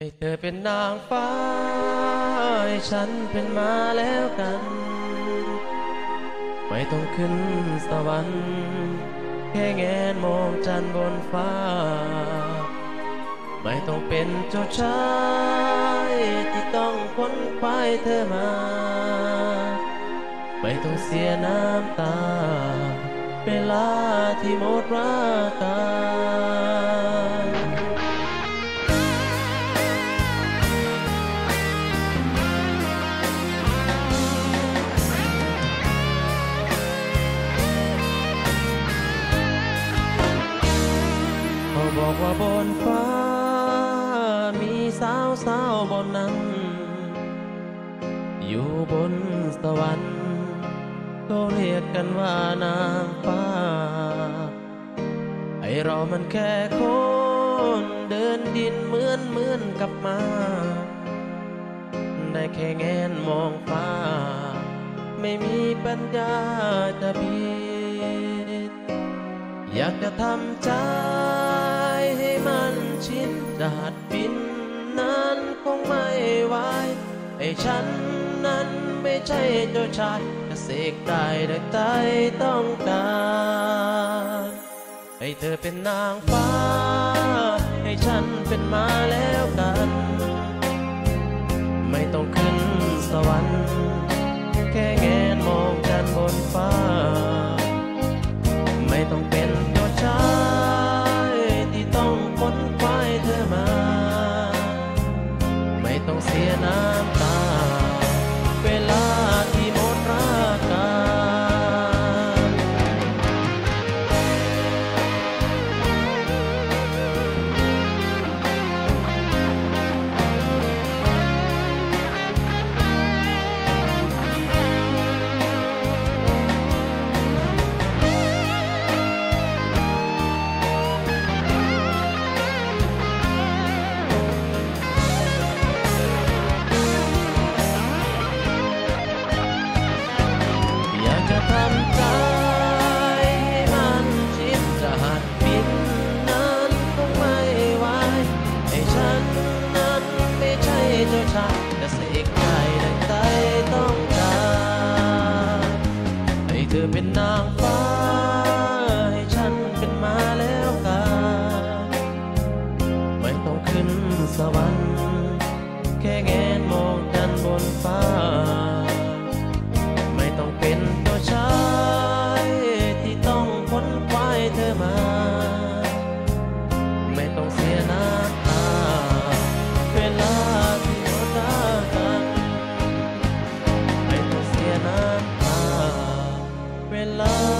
ให้เธอเป็นนางฟ้าให้ฉันเป็นมาแล้วกันไม่ต้องขึ้นสวรรค์แค่แงนมองจันทร์บนฟ้าไม่ต้องเป็นเจ้าชายที่ต้องค้นคว้าเธอมาไม่ต้องเสียน้ำตาเวลาที่หมดรักกันเขาบอกว่าบนฟ้ามีสาวบนนั้นอยู่บนสวรรค์เขาเรียกกันว่านางฟ้าไอเรามันแค่คนเดินดินเหมือนกับมาได้แค่แงนมองฟ้าไม่มีปัญญาจะบิดอยากจะทำใจให้มันชินดาดบินนั้นคงไม่ไหวไอ้ฉันนั้นไม่ใช่เจ้าชายจะเสกได้ดังใจต้องการให้เธอเป็นนางฟ้าให้ฉันเป็นมาแล้วกันไม่ต้องขึ้นสวรรค์แค่แงนมองจันทร์บนฟ้าไม่ต้องเป็นเจ้าชายที่ต้องค้นคว้าเธอมาไม่ต้องเสียน้ำตาเวลาที่หมดรักกันทำใจให้มันชิดจะหัดบินนั้นคงไม่ไหวให้ฉันนั้นไม่ใช่เจ้าชายแต่เสกได้ดังใจต้องการให้เธอเป็นนางฟ้าให้ฉันเป็นมาแล้วกันไม่ต้องขึ้นสวรรค์แค่แงนมองจันทร์บนฟ้าไม่ต้องเป็นเจ้าชายที่ต้องค้นคว้าเธอมาไม่ต้องเสียน้ำตาเวลาที่หมดรักกันไม่ต้องเสียน้ำตาเวลา